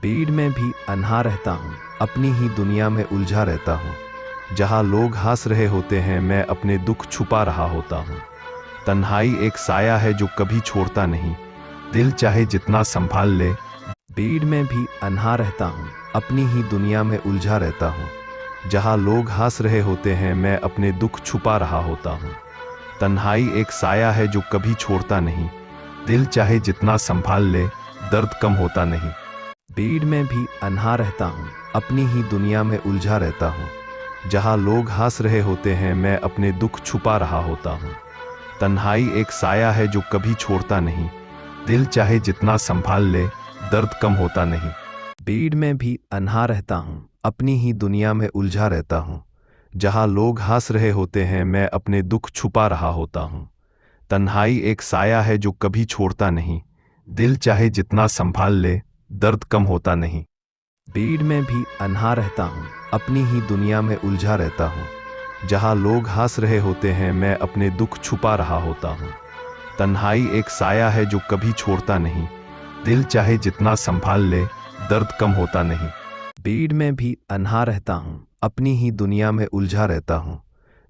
भीड़ में भी अन्हा रहता हूँ, अपनी ही दुनिया में उलझा रहता हूँ। जहाँ लोग हंस रहे होते हैं मैं अपने दुख छुपा रहा होता हूँ। तन्हाई एक साया है जो कभी छोड़ता नहीं, दिल चाहे जितना संभाल ले। भीड़ में भी अन्हा रहता हूँ, अपनी ही दुनिया में उलझा रहता हूँ। जहाँ लोग हंस रहे होते हैं मैं अपने दुख छुपा रहा होता हूँ। तन्हाई एक साया है जो कभी छोड़ता नहीं, दिल चाहे जितना संभाल ले, दर्द कम होता नहीं। भीड़ में भी अन्हा रहता हूँ, अपनी ही दुनिया में उलझा रहता हूँ। जहाँ लोग हंस रहे होते हैं मैं अपने दुख छुपा रहा होता हूँ। तन्हाई एक साया है जो कभी छोड़ता नहीं, दिल चाहे जितना संभाल ले, दर्द कम होता नहीं। भीड़ में भी अन्हा रहता हूँ, अपनी ही दुनिया में उलझा रहता हूँ। जहाँ लोग हंस रहे होते हैं मैं अपने दुख छुपा रहा होता हूँ। तन्हाई एक साया है जो कभी छोड़ता नहीं, दिल चाहे जितना संभाल ले, दर्द कम होता नहीं। भीड़ में भी अन्हा रहता हूँ, अपनी ही दुनिया में उलझा रहता हूँ। जहाँ लोग हंस रहे होते हैं मैं अपने दुख छुपा रहा होता हूँ। तन्हाई एक साया है जो कभी छोड़ता नहीं, दिल चाहे जितना संभाल ले, दर्द कम होता नहीं। भीड़ में भी अन्हा रहता हूँ, अपनी ही दुनिया में उलझा रहता हूँ।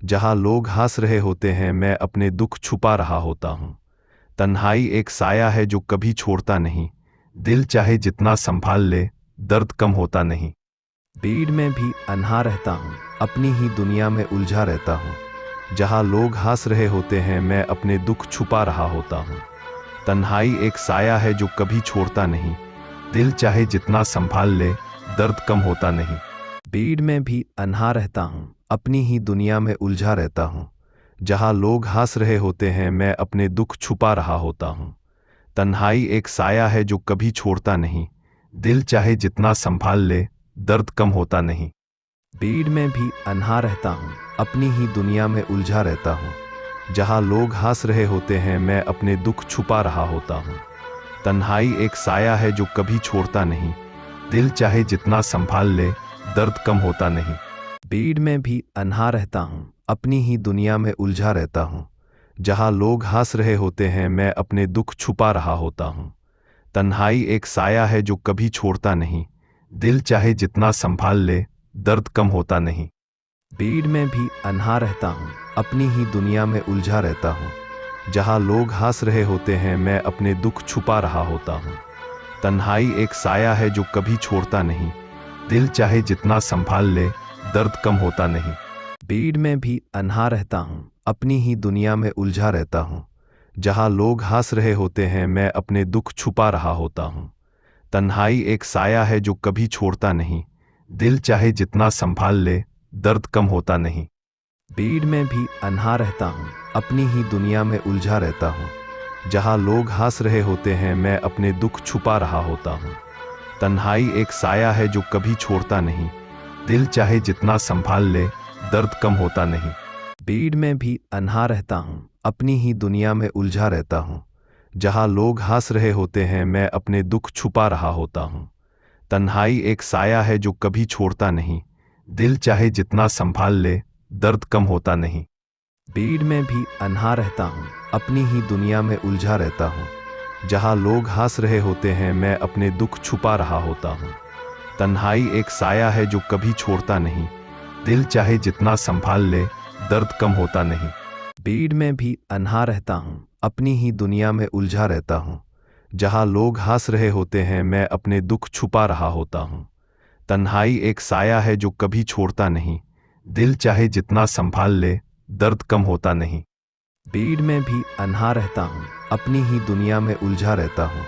जहाँ लोग हंस रहे होते हैं मैं अपने दुख छुपा रहा होता हूँ। तन्हाई एक साया है जो कभी छोड़ता नहीं, दिल चाहे जितना संभाल ले, दर्द कम होता नहीं। भीड़ में भी अन्हा रहता हूँ, अपनी ही दुनिया में उलझा रहता हूँ। जहाँ लोग हंस रहे होते हैं मैं अपने दुख छुपा रहा होता हूँ। तन्हाई एक साया है जो कभी छोड़ता नहीं, दिल चाहे जितना संभाल ले, दर्द कम होता नहीं। भीड़ में भी अन्हा रहता हूँ, अपनी ही दुनिया में उलझा रहता हूँ। जहाँ लोग हंस रहे होते हैं मैं अपने दुख छुपा रहा होता हूँ। तन्हाई एक साया है जो कभी छोड़ता नहीं, दिल चाहे जितना संभाल ले, दर्द कम होता नहीं। भीड़ में भी अन्हा रहता हूँ, अपनी ही दुनिया में उलझा रहता हूँ। जहाँ लोग हंस रहे होते हैं मैं अपने दुख छुपा रहा होता हूँ। तन्हाई एक साया है जो कभी छोड़ता नहीं, दिल चाहे जितना संभाल ले, दर्द कम होता नहीं। भीड़ में भी अन्हा रहता हूँ, अपनी ही दुनिया में उलझा रहता हूँ। जहाँ लोग हंस रहे होते हैं मैं अपने दुख छुपा रहा होता हूँ। तन्हाई एक साया है जो कभी छोड़ता नहीं, दिल चाहे जितना संभाल ले, दर्द कम होता नहीं। भीड़ में भी अन्हा रहता हूँ, अपनी ही दुनिया में उलझा रहता हूँ। जहाँ लोग हंस रहे होते हैं मैं अपने दुख छुपा रहा होता हूँ। तन्हाई एक साया है जो कभी छोड़ता नहीं, दिल चाहे जितना संभाल ले, दर्द कम होता नहीं। भीड़ में भी अन्हा रहता हूँ, अपनी ही दुनिया में उलझा रहता हूँ। जहाँ लोग हंस रहे होते हैं मैं अपने दुख छुपा रहा होता हूँ। तन्हाई एक साया है जो कभी छोड़ता नहीं, दिल चाहे जितना संभाल ले, दर्द कम होता नहीं। भीड़ में भी अन्हा रहता हूँ, अपनी ही दुनिया में उलझा रहता हूँ। जहाँ लोग हंस रहे होते हैं मैं अपने दुख छुपा रहा होता हूँ। तन्हाई एक साया है जो कभी छोड़ता नहीं, दिल चाहे जितना संभाल ले, दर्द कम होता नहीं। भीड़ में भी अन्हा रहता हूँ, अपनी ही दुनिया में उलझा रहता हूँ। जहाँ लोग हंस रहे होते हैं मैं अपने दुख छुपा रहा होता हूँ। तन्हाई एक साया है जो कभी छोड़ता नहीं, दिल चाहे जितना संभाल ले, दर्द कम होता नहीं। भीड़ में भी अन्हा रहता हूँ, अपनी ही दुनिया में उलझा रहता हूँ। जहाँ लोग हंस रहे होते हैं मैं अपने दुख छुपा रहा होता हूँ। तन्हाई एक साया है जो कभी छोड़ता नहीं, दिल चाहे जितना संभाल ले, दर्द कम होता नहीं। भीड़ में भी अन्हा रहता हूँ, अपनी ही दुनिया में उलझा रहता हूँ। जहाँ लोग हंस रहे होते हैं मैं अपने दुख छुपा रहा होता हूँ। तन्हाई एक साया है जो कभी छोड़ता नहीं, दिल चाहे जितना संभाल ले, दर्द कम होता नहीं। भीड़ में भी अन्हा रहता हूँ, अपनी ही दुनिया में उलझा रहता हूँ।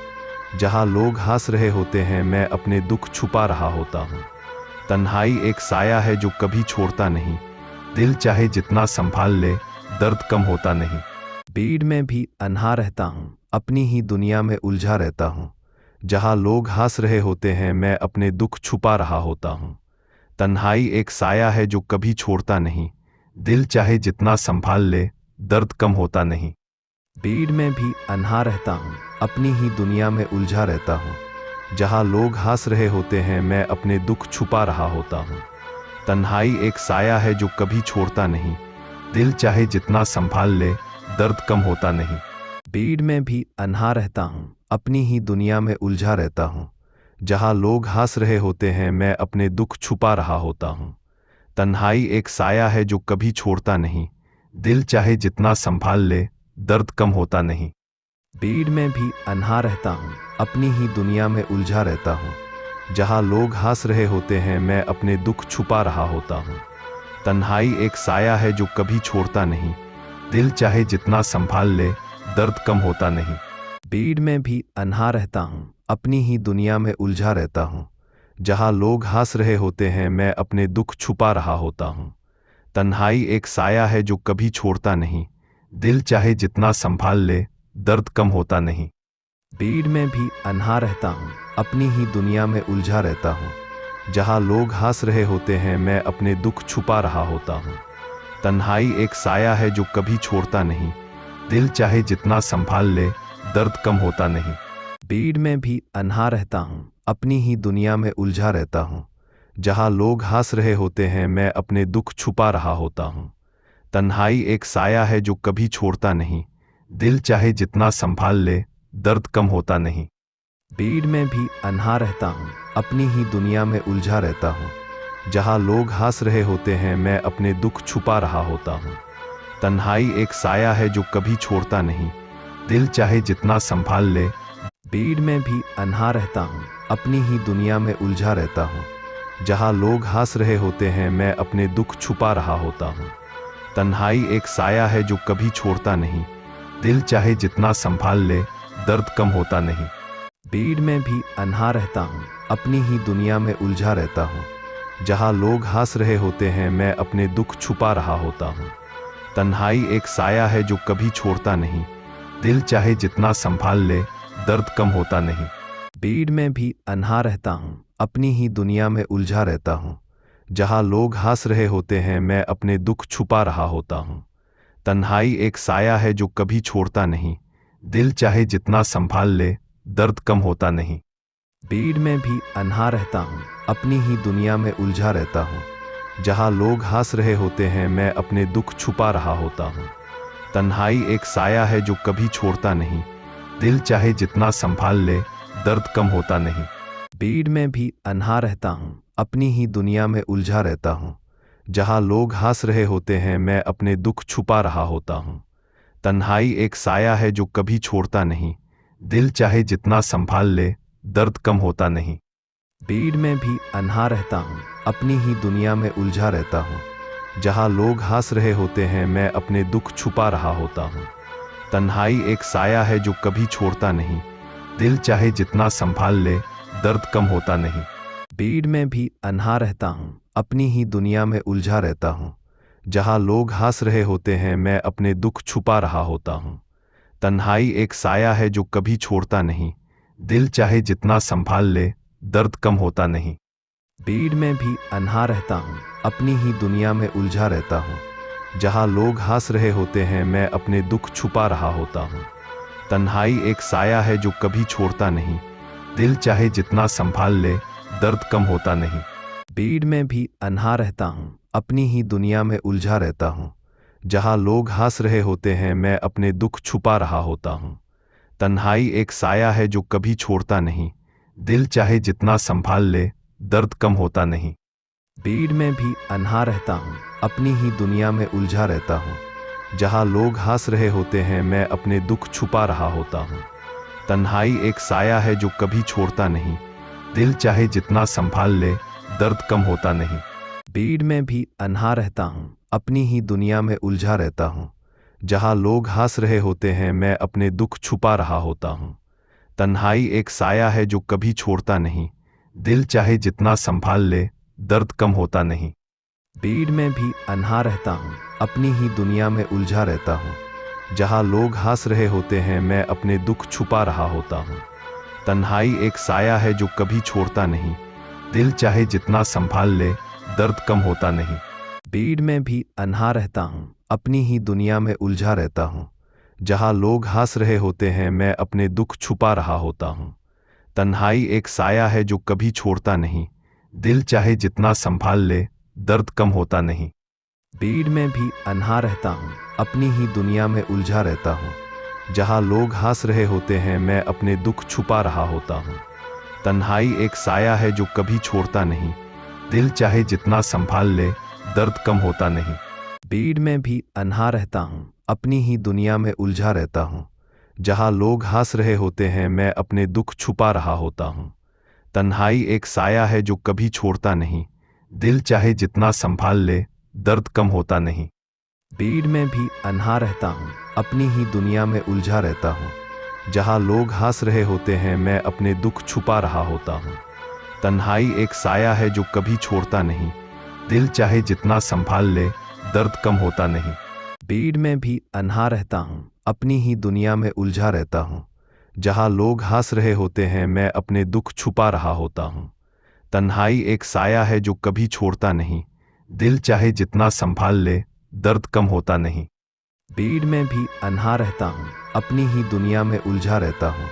जहाँ लोग हंस रहे होते हैं मैं अपने दुख छुपा रहा होता हूँ। तन्हाई एक साया है जो कभी छोड़ता नहीं, दिल चाहे जितना संभाल ले, दर्द कम होता नहीं। भीड़ में भी अन्हा रहता हूँ, अपनी ही दुनिया में उलझा रहता हूँ। जहाँ लोग हंस रहे होते हैं मैं अपने दुख छुपा रहा होता हूँ। तन्हाई एक साया है जो कभी छोड़ता नहीं, दिल चाहे जितना संभाल ले, दर्द कम होता नहीं। भीड़ में भी अन्हा रहता हूँ, अपनी ही दुनिया में उलझा रहता हूँ। जहाँ लोग हंस रहे होते हैं मैं अपने दुख छुपा रहा होता हूँ। तन्हाई एक साया है जो कभी छोड़ता नहीं, दिल चाहे जितना संभाल ले, दर्द कम होता नहीं। भीड़ में भी अन्हा रहता हूँ, अपनी ही दुनिया में उलझा रहता हूँ। जहाँ लोग हंस रहे होते हैं मैं अपने दुख छुपा रहा होता हूँ। तन्हाई एक साया है जो कभी छोड़ता नहीं, दिल चाहे जितना संभाल ले दर्द कम होता नहीं। भीड़ में भी अनहा रहता हूँ, अपनी ही दुनिया में उलझा रहता हूँ। जहाँ लोग हंस रहे होते हैं मैं अपने दुख छुपा रहा होता हूँ। तन्हाई एक साया है जो कभी छोड़ता नहीं, दिल चाहे जितना संभाल ले दर्द कम होता नहीं। भीड़ में भी अनहा रहता हूँ, अपनी ही दुनिया में उलझा रहता हूँ। जहाँ लोग हंस रहे होते हैं मैं अपने दुख छुपा रहा होता हूँ। तन्हाई एक साया है जो कभी छोड़ता नहीं, दिल चाहे जितना संभाल ले दर्द कम होता नहीं। भीड़ में भी अनहा रहता हूँ, अपनी ही दुनिया में उलझा रहता हूँ। जहाँ लोग हंस रहे होते हैं मैं अपने दुख छुपा रहा होता हूँ। तन्हाई एक साया है जो कभी छोड़ता नहीं, दिल चाहे जितना संभाल ले दर्द कम होता नहीं। भीड़ में भी अनहा रहता हूँ, अपनी ही दुनिया में उलझा रहता हूँ। जहाँ लोग हंस रहे होते हैं मैं अपने दुख छुपा रहा होता हूँ। तन्हाई एक साया है जो कभी छोड़ता नहीं, दिल चाहे जितना संभाल ले दर्द कम होता नहीं। भीड़ में भी अनहा रहता हूँ, अपनी ही दुनिया में उलझा रहता हूँ। जहाँ लोग हंस रहे होते हैं मैं अपने दुख छुपा रहा होता हूँ। तन्हाई एक साया है जो कभी छोड़ता नहीं, दिल चाहे जितना संभाल ले। भीड़ में भी अनहा रहता हूँ, अपनी ही दुनिया में उलझा रहता हूँ। जहाँ लोग हंस रहे होते हैं मैं अपने दुख छुपा रहा होता हूँ। तन्हाई एक साया है जो कभी छोड़ता नहीं, दिल चाहे जितना संभाल ले दर्द कम होता नहीं। भीड़ में भी अनहा रहता हूँ, अपनी ही दुनिया में उलझा रहता हूँ। जहाँ लोग हंस रहे होते हैं मैं अपने दुख छुपा रहा होता हूँ। तन्हाई एक साया है जो कभी छोड़ता नहीं, दिल चाहे जितना संभाल ले दर्द कम होता नहीं। भीड़ में भी अनहा रहता हूँ, अपनी ही दुनिया में उलझा रहता हूँ। जहाँ लोग हंस रहे होते हैं मैं अपने दुख छुपा रहा होता हूँ। तन्हाई एक साया है जो कभी छोड़ता नहीं, दिल चाहे जितना संभाल ले दर्द कम होता नहीं। भीड़ में भी अनहा रहता हूँ, अपनी ही दुनिया में उलझा रहता हूँ। जहाँ लोग हंस रहे होते हैं मैं अपने दुख छुपा रहा होता हूँ। तन्हाई एक साया है जो कभी छोड़ता नहीं, दिल चाहे जितना संभाल ले दर्द कम होता नहीं। भीड़ में भी अनहा रहता हूँ, अपनी ही दुनिया में उलझा रहता हूँ। जहाँ लोग हंस रहे होते हैं मैं अपने दुख छुपा रहा होता हूँ। तन्हाई एक साया है जो कभी छोड़ता नहीं, दिल चाहे जितना संभाल ले दर्द कम होता नहीं। भीड़ में भी अनहा रहता हूँ, अपनी ही दुनिया में उलझा रहता हूँ। जहाँ लोग हंस रहे होते हैं मैं अपने दुख छुपा रहा होता हूँ। तन्हाई एक साया है जो कभी छोड़ता नहीं, दिल चाहे जितना संभाल ले दर्द कम होता नहीं। भीड़ में भी अनहा रहता हूँ, अपनी ही दुनिया में उलझा रहता हूँ। जहाँ लोग हंस रहे होते हैं मैं अपने दुख छुपा रहा होता हूँ। तन्हाई एक साया है जो कभी छोड़ता नहीं, दिल चाहे जितना संभाल ले दर्द कम होता नहीं। भीड़ में भी अनहा रहता हूँ, अपनी ही दुनिया में उलझा रहता हूँ। जहाँ लोग हंस रहे होते हैं मैं अपने दुख छुपा रहा होता हूँ। तन्हाई एक साया है जो कभी छोड़ता नहीं, दिल चाहे जितना संभाल ले दर्द कम होता नहीं। भीड़ में भी अनहा रहता हूँ, अपनी ही दुनिया में उलझा रहता हूँ। जहाँ लोग हंस रहे होते हैं मैं अपने दुख छुपा रहा होता हूँ। तन्हाई एक साया है जो कभी छोड़ता नहीं, दिल चाहे जितना संभाल ले दर्द कम होता नहीं। भीड़ में भी अनहा रहता हूँ, अपनी ही दुनिया में उलझा रहता हूँ। जहाँ लोग हंस रहे होते हैं मैं अपने दुख छुपा रहा होता हूँ। तन्हाई एक साया है जो कभी छोड़ता नहीं, दिल चाहे जितना संभाल ले दर्द कम होता नहीं। भीड़ में भी अनहा रहता हूँ, अपनी ही दुनिया में उलझा रहता हूँ। जहाँ लोग हंस रहे होते हैं मैं अपने दुख छुपा रहा होता हूँ। तन्हाई एक साया है जो कभी छोड़ता नहीं, दिल चाहे जितना संभाल ले दर्द कम होता नहीं। भीड़ में भी अनहा रहता हूँ, अपनी ही दुनिया में उलझा रहता हूँ। जहाँ लोग हंस रहे होते हैं मैं अपने दुख छुपा रहा होता हूँ। तन्हाई एक साया है जो कभी छोड़ता नहीं, दिल चाहे जितना संभाल ले दर्द कम होता नहीं। भीड़ में भी अनहा रहता हूँ, अपनी ही दुनिया में उलझा रहता हूँ। जहाँ लोग हंस रहे होते हैं मैं अपने दुख छुपा रहा होता हूँ। तन्हाई एक साया है जो कभी छोड़ता नहीं, दिल चाहे जितना संभाल ले दर्द कम होता नहीं। भीड़ में भी अनहा रहता हूँ, अपनी ही दुनिया में उलझा रहता हूँ। जहाँ लोग हंस रहे होते हैं मैं अपने दुख छुपा रहा होता हूँ। तन्हाई एक साया है जो कभी छोड़ता नहीं, दिल चाहे जितना संभाल ले दर्द कम होता नहीं। भीड़ में भी अनहा रहता हूँ, अपनी ही दुनिया में उलझा रहता हूँ। जहाँ लोग हंस रहे होते हैं मैं अपने दुख छुपा रहा होता हूँ। तन्हाई एक साया है जो कभी छोड़ता नहीं, दिल चाहे जितना संभाल ले दर्द कम होता नहीं। भीड़ में भी अनहा रहता हूँ, अपनी ही दुनिया में उलझा रहता हूँ। जहाँ लोग हंस रहे होते हैं मैं अपने दुख छुपा रहा होता हूँ। तन्हाई एक साया है जो कभी छोड़ता नहीं, दिल चाहे जितना संभाल ले दर्द कम होता नहीं। भीड़ में भी अनहा रहता हूँ, अपनी ही दुनिया में उलझा रहता हूँ। जहाँ लोग हंस रहे होते हैं मैं अपने दुख छुपा रहा होता हूँ। तन्हाई एक साया है जो कभी छोड़ता नहीं, दिल चाहे जितना संभाल ले दर्द कम होता नहीं। भीड़ में भी अनहा रहता हूँ, अपनी ही दुनिया में उलझा रहता हूँ।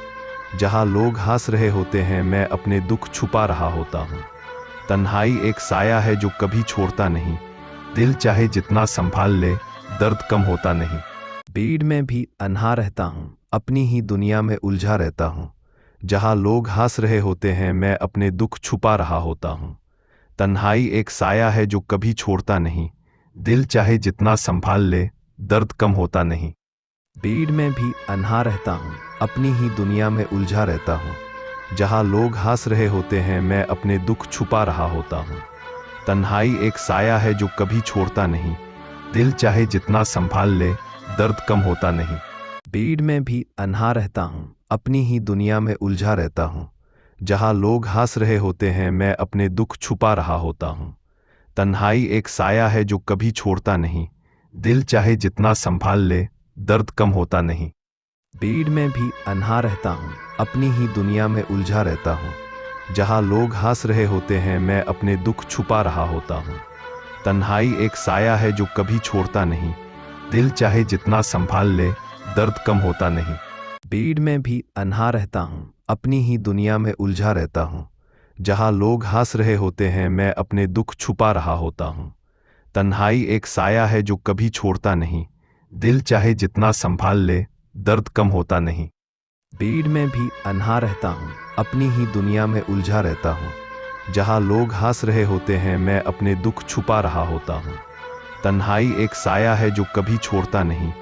जहाँ लोग हंस रहे होते हैं मैं अपने दुख छुपा रहा होता हूँ। तन्हाई एक साया है जो कभी छोड़ता नहीं, दिल चाहे जितना संभाल ले दर्द कम होता नहीं। भीड़ में भी अनहा रहता हूँ, अपनी ही दुनिया में उलझा रहता हूँ। जहाँ लोग हंस रहे होते हैं मैं अपने दुख छुपा रहा होता हूँ। तन्हाई एक साया है जो कभी छोड़ता नहीं, दिल चाहे जितना संभाल ले दर्द कम होता नहीं। भीड़ में भी अनहा रहता हूँ, अपनी ही दुनिया में उलझा रहता हूँ। जहाँ लोग हंस रहे होते हैं मैं अपने दुख छुपा रहा होता हूँ। तन्हाई एक साया है जो कभी छोड़ता नहीं, दिल चाहे जितना संभाल ले दर्द कम होता नहीं। भीड़ में भी अनहा रहता हूँ, अपनी ही दुनिया में उलझा रहता हूँ। जहाँ लोग हंस रहे होते हैं मैं अपने दुख छुपा रहा होता हूँ। तन्हाई एक साया है जो कभी छोड़ता नहीं, दिल चाहे जितना संभाल ले दर्द कम होता नहीं। भीड़ में भी अनहा रहता हूँ, अपनी ही दुनिया में उलझा रहता हूँ। जहाँ लोग हंस रहे होते हैं मैं अपने दुख छुपा रहा होता हूँ। तन्हाई एक साया है जो कभी छोड़ता नहीं, दिल चाहे जितना संभाल ले दर्द कम होता नहीं। भीड़ में भी अनहा रहता हूँ, अपनी ही दुनिया में उलझा रहता हूँ। जहाँ लोग हंस रहे होते हैं मैं अपने दुख छुपा रहा होता हूँ। तन्हाई एक साया है जो कभी छोड़ता नहीं, दिल चाहे जितना संभाल ले दर्द कम होता नहीं। भीड़ में भी अनहा रहता हूँ, अपनी ही दुनिया में उलझा रहता हूँ। जहाँ लोग हंस रहे होते हैं मैं अपने दुख छुपा रहा होता हूँ। तन्हाई एक साया है जो कभी छोड़ता नहीं,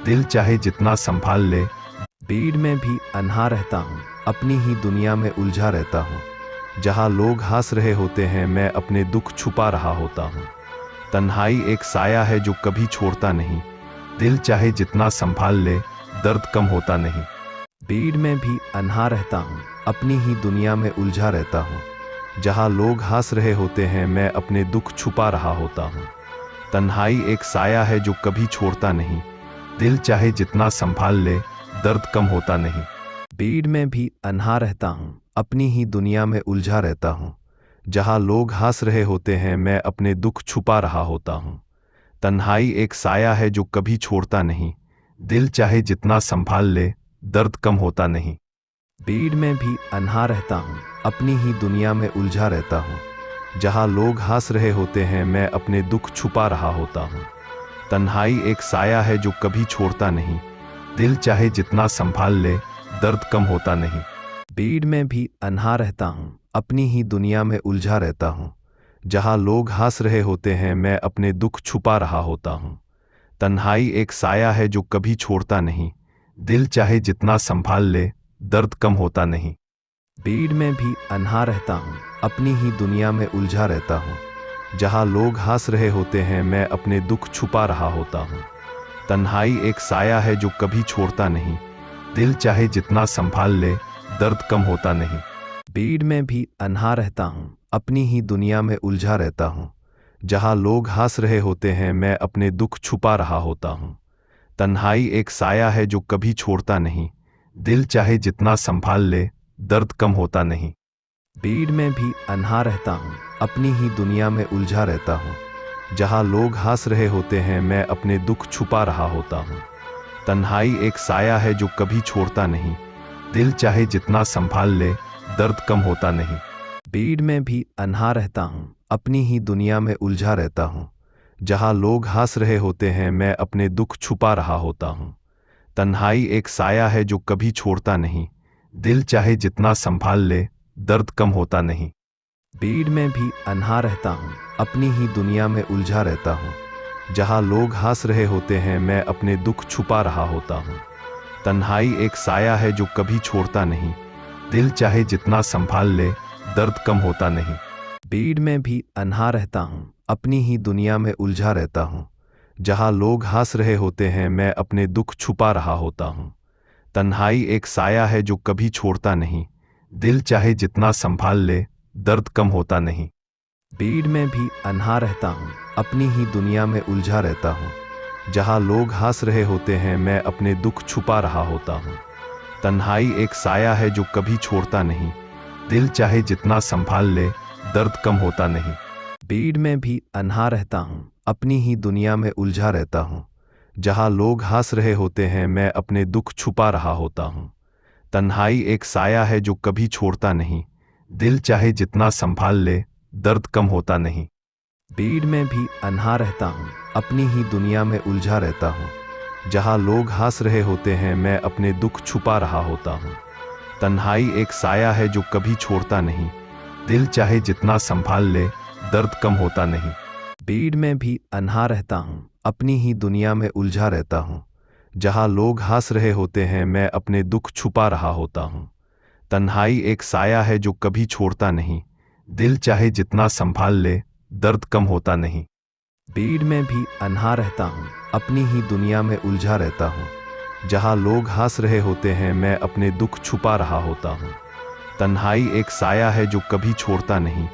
दिल चाहे जितना संभाल ले। भीड़ में भी अनहा रहता हूँ, अपनी ही दुनिया में उलझा रहता हूँ। जहाँ लोग हंस रहे होते हैं मैं अपने दुख छुपा रहा होता हूँ। तन्हाई एक साया है जो कभी छोड़ता नहीं, दिल चाहे जितना संभाल ले दर्द कम होता नहीं। भीड़ में भी अनहा रहता हूँ, अपनी ही दुनिया में उलझा रहता हूँ। जहाँ लोग हंस रहे होते हैं मैं अपने दुख छुपा रहा होता हूँ। तन्हाई एक साया है जो कभी छोड़ता नहीं, दिल चाहे जितना संभाल ले दर्द कम होता नहीं। भीड़ में भी अनहा रहता हूँ, अपनी ही दुनिया में उलझा रहता हूँ। जहाँ लोग हंस रहे होते हैं मैं अपने दुख छुपा रहा होता हूँ। तन्हाई एक साया है जो कभी छोड़ता नहीं, दिल चाहे जितना संभाल ले दर्द कम होता नहीं। भीड़ में भी अनहा रहता हूँ, अपनी ही दुनिया में उलझा रहता हूँ। जहाँ लोग हंस रहे होते हैं मैं अपने दुख छुपा रहा होता हूँ। तन्हाई एक साया है जो कभी छोड़ता नहीं, दिल चाहे जितना संभाल ले दर्द कम होता नहीं। भीड़ में भी अनहा रहता हूँ, अपनी ही दुनिया में उलझा रहता हूँ। जहाँ लोग हंस रहे होते हैं मैं अपने दुख छुपा रहा होता हूँ। तन्हाई एक साया है जो कभी छोड़ता नहीं, दिल चाहे जितना संभाल ले दर्द कम होता नहीं। भीड़ में भी अनहा रहता हूँ, अपनी ही दुनिया में उलझा रहता हूँ। जहाँ लोग हंस रहे होते हैं मैं अपने दुख छुपा रहा होता हूँ। तन्हाई एक साया है जो कभी छोड़ता नहीं, दिल चाहे जितना संभाल ले दर्द कम होता नहीं। भीड़ में भी अनहा रहता हूँ, अपनी ही दुनिया में उलझा रहता हूँ। जहाँ लोग हंस रहे होते हैं मैं अपने दुख छुपा रहा होता हूँ। तन्हाई एक साया है जो कभी छोड़ता नहीं, दिल चाहे जितना संभाल ले दर्द कम होता नहीं। भीड़ में भी अनहा रहता हूँ, अपनी ही दुनिया में उलझा रहता हूँ। जहाँ लोग हंस रहे होते हैं मैं अपने दुख छुपा रहा होता हूँ। तन्हाई एक साया है जो कभी छोड़ता नहीं, दिल चाहे जितना संभाल ले दर्द कम होता नहीं। भीड़ में भी अनहा रहता हूँ, अपनी ही दुनिया में उलझा रहता हूँ। जहाँ लोग हंस रहे होते हैं मैं अपने दुख छुपा रहा होता हूँ। तन्हाई एक साया है जो कभी छोड़ता नहीं, दिल चाहे जितना संभाल ले दर्द कम होता नहीं। भीड़ में भी अन्हा रहता हूँ, अपनी ही दुनिया में उलझा रहता हूँ। जहाँ लोग हंस रहे होते हैं मैं अपने दुख छुपा रहा होता हूँ। तन्हाई एक साया है जो कभी छोड़ता नहीं। दिल चाहे जितना संभाल ले, दर्द कम होता नहीं। भीड़ में भी अन्हा रहता हूँ, अपनी ही दुनिया में उलझा रहता हूँ। जहाँ लोग हंस रहे होते हैं मैं अपने दुख छुपा रहा होता हूँ। तन्हाई एक साया है जो कभी छोड़ता नहीं। दिल चाहे जितना संभाल ले, दर्द कम होता नहीं। भीड़ में भी अन्हा रहता हूँ, अपनी ही दुनिया में उलझा रहता हूँ। जहाँ लोग हंस रहे होते हैं मैं अपने दुख छुपा रहा होता हूँ। तन्हाई एक साया है जो कभी छोड़ता नहीं। दिल चाहे जितना संभाल ले, दर्द कम होता नहीं। भीड़ में भी अन्हा रहता हूँ, अपनी ही दुनिया में उलझा रहता हूँ। जहाँ लोग हंस रहे होते हैं मैं अपने दुख छुपा रहा होता हूँ। तन्हाई एक साया है जो कभी छोड़ता नहीं। दिल चाहे जितना संभाल ले, दर्द कम होता नहीं। भीड़ में भी अन्हा रहता हूँ, अपनी ही दुनिया में उलझा रहता हूँ। जहाँ लोग हंस रहे होते हैं मैं अपने दुख छुपा रहा होता हूँ। तन्हाई एक साया है जो कभी छोड़ता नहीं। दिल चाहे जितना संभाल ले, दर्द कम होता नहीं। भीड़ में भी अन्हा रहता हूँ, अपनी ही दुनिया में उलझा रहता हूँ। जहाँ लोग हंस रहे होते हैं मैं अपने दुख छुपा रहा होता हूँ। तन्हाई एक साया है जो कभी छोड़ता नहीं। दिल चाहे जितना संभाल ले, दर्द कम होता नहीं। भीड़ में भी अन्हा रहता हूँ, अपनी ही दुनिया में उलझा रहता हूँ। जहाँ लोग हंस रहे होते हैं मैं अपने दुख छुपा रहा होता हूँ। तन्हाई एक साया है जो कभी छोड़ता नहीं।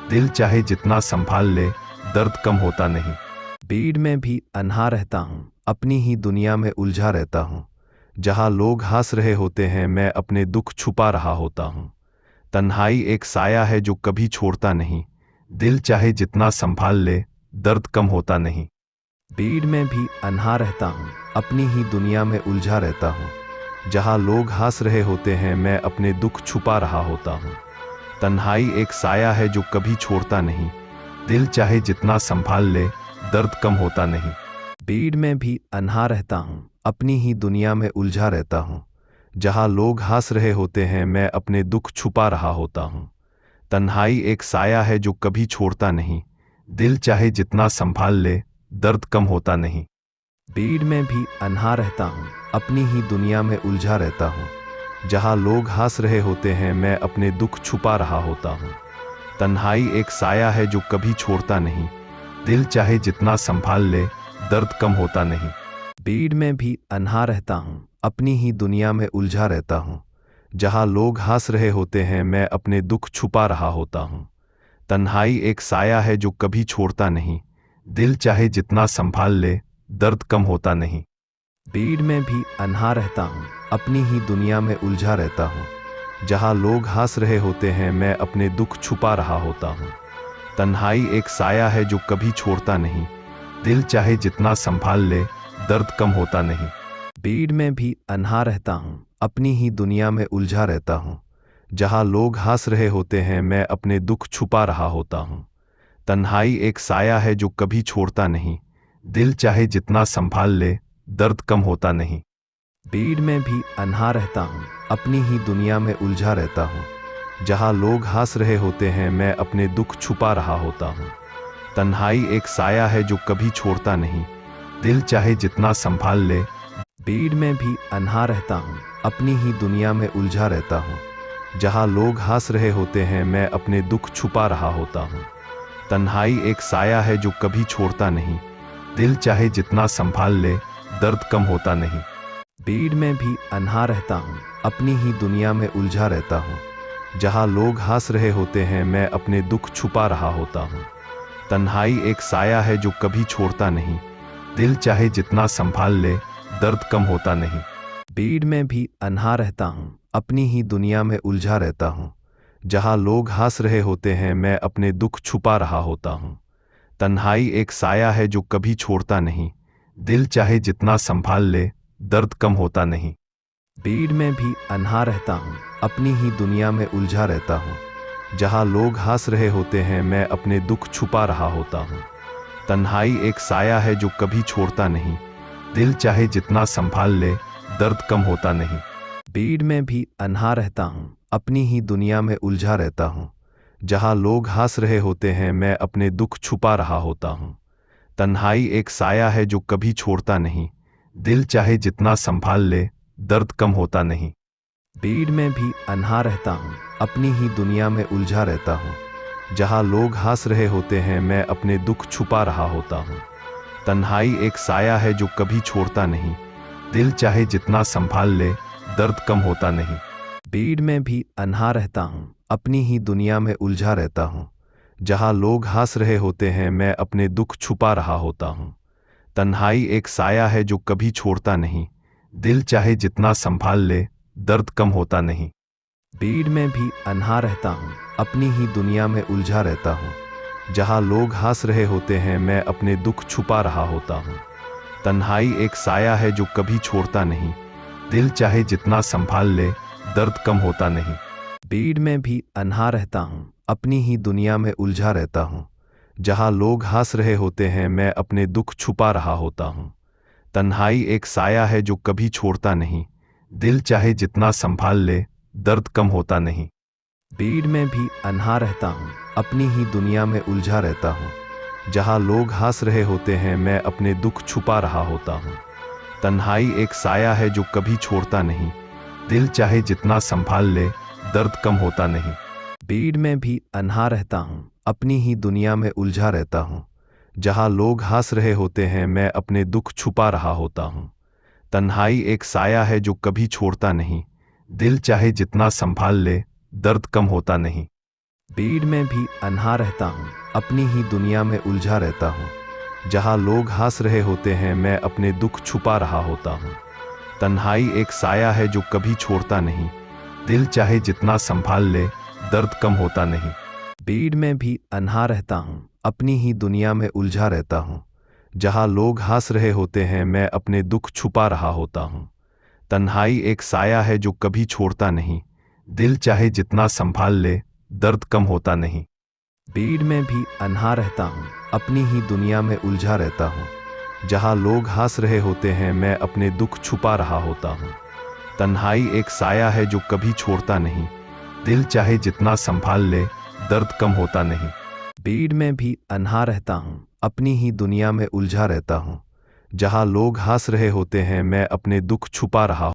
दिल चाहे जितना संभाल ले, दर्द कम होता नहीं। भीड़ में भी अन्हा रहता हूँ, अपनी ही दुनिया में उलझा रहता हूँ। जहाँ लोग हंस रहे होते हैं मैं अपने दुख छुपा रहा होता हूँ। तन्हाई एक साया है जो कभी छोड़ता नहीं। दिल चाहे जितना संभाल ले, दर्द कम होता नहीं। भीड़ में भी अन्हा रहता हूँ, अपनी ही दुनिया में उलझा रहता हूँ। जहाँ लोग हंस रहे होते हैं मैं अपने दुख छुपा रहा होता हूँ। तन्हाई एक साया है जो कभी छोड़ता नहीं। दिल चाहे जितना संभाल ले, दर्द कम होता नहीं। भीड़ में भी अन्हा रहता हूँ, अपनी ही दुनिया में उलझा रहता हूँ। जहाँ लोग हंस रहे होते हैं मैं अपने दुख छुपा रहा होता हूँ। तन्हाई एक साया है जो कभी छोड़ता नहीं। दिल चाहे जितना संभाल ले, दर्द कम होता नहीं। भीड़ में भी अन्हा रहता हूँ, अपनी ही दुनिया में उलझा रहता हूँ। जहाँ लोग हंस रहे होते हैं मैं अपने दुख छुपा रहा होता हूँ। तन्हाई एक साया है जो कभी छोड़ता नहीं। दिल चाहे जितना संभाल ले, दर्द कम होता नहीं। भीड़ में भी अन्हा रहता हूँ, अपनी ही दुनिया में उलझा रहता हूँ। जहाँ लोग हंस रहे होते हैं मैं अपने दुख छुपा रहा होता हूँ। तन्हाई एक साया है जो कभी छोड़ता नहीं। दिल चाहे जितना संभाल ले, दर्द कम होता नहीं। भीड़ में भी अन्हा रहता हूँ, अपनी ही दुनिया में उलझा रहता हूँ। जहाँ लोग हंस रहे होते हैं मैं अपने दुख छुपा रहा होता हूँ। तन्हाई एक साया है जो कभी छोड़ता नहीं। दिल चाहे जितना संभाल ले, दर्द कम होता नहीं। भीड़ में भी अन्हा रहता हूँ, अपनी ही दुनिया में उलझा रहता हूँ। जहाँ लोग हंस रहे होते हैं मैं अपने दुख छुपा रहा होता हूँ। तन्हाई एक साया है जो कभी छोड़ता नहीं। दिल चाहे जितना संभाल ले, दर्द कम होता नहीं। भीड़ में भी अन्हा रहता हूँ, अपनी ही दुनिया में उलझा रहता हूँ। जहाँ लोग हंस रहे होते हैं मैं अपने दुख छुपा रहा होता हूँ। तन्हाई एक साया है जो कभी छोड़ता नहीं। दिल चाहे जितना संभाल ले। भीड़ में भी अन्हा रहता हूँ, अपनी ही दुनिया में उलझा रहता हूँ। जहाँ लोग हंस रहे होते हैं मैं अपने दुख छुपा रहा होता हूँ। तन्हाई एक साया है जो कभी छोड़ता नहीं। दिल चाहे जितना संभाल ले, दर्द कम होता नहीं। भीड़ में भी अन्हा रहता हूँ, अपनी ही दुनिया में उलझा रहता हूँ। जहाँ लोग हंस रहे होते हैं मैं अपने दुख छुपा रहा होता हूँ। तन्हाई एक साया है जो कभी छोड़ता नहीं। दिल चाहे जितना संभाल ले, दर्द कम होता नहीं। भीड़ में भी अन्हा रहता हूँ, अपनी ही दुनिया में उलझा रहता हूँ। जहाँ लोग हंस रहे होते हैं मैं अपने दुख छुपा रहा होता हूँ। तन्हाई एक साया है जो कभी छोड़ता नहीं। दिल चाहे जितना संभाल ले, दर्द कम होता नहीं। भीड़ में भी अन्हा रहता हूँ, अपनी ही दुनिया में उलझा रहता हूँ। जहाँ लोग हंस रहे होते हैं मैं अपने दुख छुपा रहा होता हूँ। तन्हाई एक साया है जो कभी छोड़ता नहीं। दिल चाहे जितना संभाल ले, दर्द कम होता नहीं। भीड़ में भी अन्हा रहता हूँ, अपनी ही दुनिया में उलझा रहता हूँ। जहाँ लोग हंस रहे होते हैं मैं अपने दुख छुपा रहा होता हूँ। तन्हाई एक साया है जो कभी छोड़ता नहीं। दिल चाहे जितना संभाल ले, दर्द कम होता नहीं। भीड़ में भी अन्हा रहता हूँ, अपनी ही दुनिया में उलझा रहता हूँ। जहाँ लोग हंस रहे होते हैं मैं अपने दुख छुपा रहा होता हूँ। तन्हाई एक साया है जो कभी छोड़ता नहीं। दिल चाहे जितना संभाल ले, दर्द कम होता नहीं। भीड़ में भी अन्हा रहता हूँ, अपनी ही दुनिया में उलझा रहता हूँ। जहाँ लोग हंस रहे होते हैं मैं अपने दुख छुपा रहा होता हूँ। तन्हाई एक साया है जो कभी छोड़ता नहीं। दिल चाहे जितना संभाल ले, दर्द कम होता नहीं। भीड़ में भी अन्हा रहता हूँ, अपनी ही दुनिया में उलझा रहता हूँ। जहाँ लोग हंस रहे होते हैं मैं अपने दुख छुपा रहा होता हूँ। तन्हाई एक साया है जो कभी छोड़ता नहीं। दिल चाहे जितना संभाल ले, दर्द कम होता नहीं। भीड़ में भी अन्हा रहता हूँ, अपनी ही दुनिया में उलझा रहता हूँ। जहाँ लोग हंस रहे होते हैं मैं अपने दुख छुपा रहा होता हूँ। तन्हाई एक साया है जो कभी छोड़ता नहीं। दिल चाहे जितना संभाल ले, दर्द कम होता नहीं। भीड़ में भी अन्हा रहता हूँ, अपनी ही दुनिया में उलझा रहता हूँ। जहाँ लोग हंस रहे होते हैं मैं अपने दुख छुपा रहा होता हूँ। तन्हाई एक साया है जो कभी छोड़ता नहीं। दिल चाहे जितना संभाल ले, दर्द कम होता नहीं। भीड़ में भी अन्हा रहता हूँ, अपनी ही दुनिया में उलझा रहता हूँ। जहाँ लोग हंस रहे होते हैं मैं अपने दुख छुपा रहा होता हूँ। तन्हाई एक साया है जो कभी छोड़ता नहीं। दिल चाहे जितना संभाल ले, दर्द कम होता नहीं। भीड़ में भी अन्हा रहता हूँ, अपनी ही दुनिया में उलझा रहता हूँ। जहाँ लोग हंस रहे होते हैं मैं अपने दुख छुपा रहा होता हूँ। तन्हाई एक साया है जो कभी छोड़ता नहीं। दिल चाहे जितना संभाल ले, दर्द कम होता नहीं। भीड़ में भी अन्हा रहता हूँ, अपनी ही दुनिया में उलझा रहता हूँ। जहाँ लोग हंस रहे होते हैं मैं अपने दुख छुपा रहा होता हूँ। तन्हाई एक साया है जो कभी छोड़ता नहीं। दिल चाहे जितना संभाल ले, दर्द कम होता नहीं। भीड़ में भी अन्हा रहता हूँ, अपनी ही दुनिया में उलझा रहता हूँ। जहाँ लोग हंस रहे होते हैं मैं अपने दुख छुपा रहा होता हूँ। तन्हाई एक साया है जो कभी छोड़ता नहीं। दिल चाहे जितना संभाल ले, दर्द कम होता नहीं। भीड़ में भी अन्हा रहता हूँ, अपनी ही दुनिया में उलझा रहता हूँ। जहाँ लोग हंस रहे होते हैं मैं अपने दुख छुपा रहा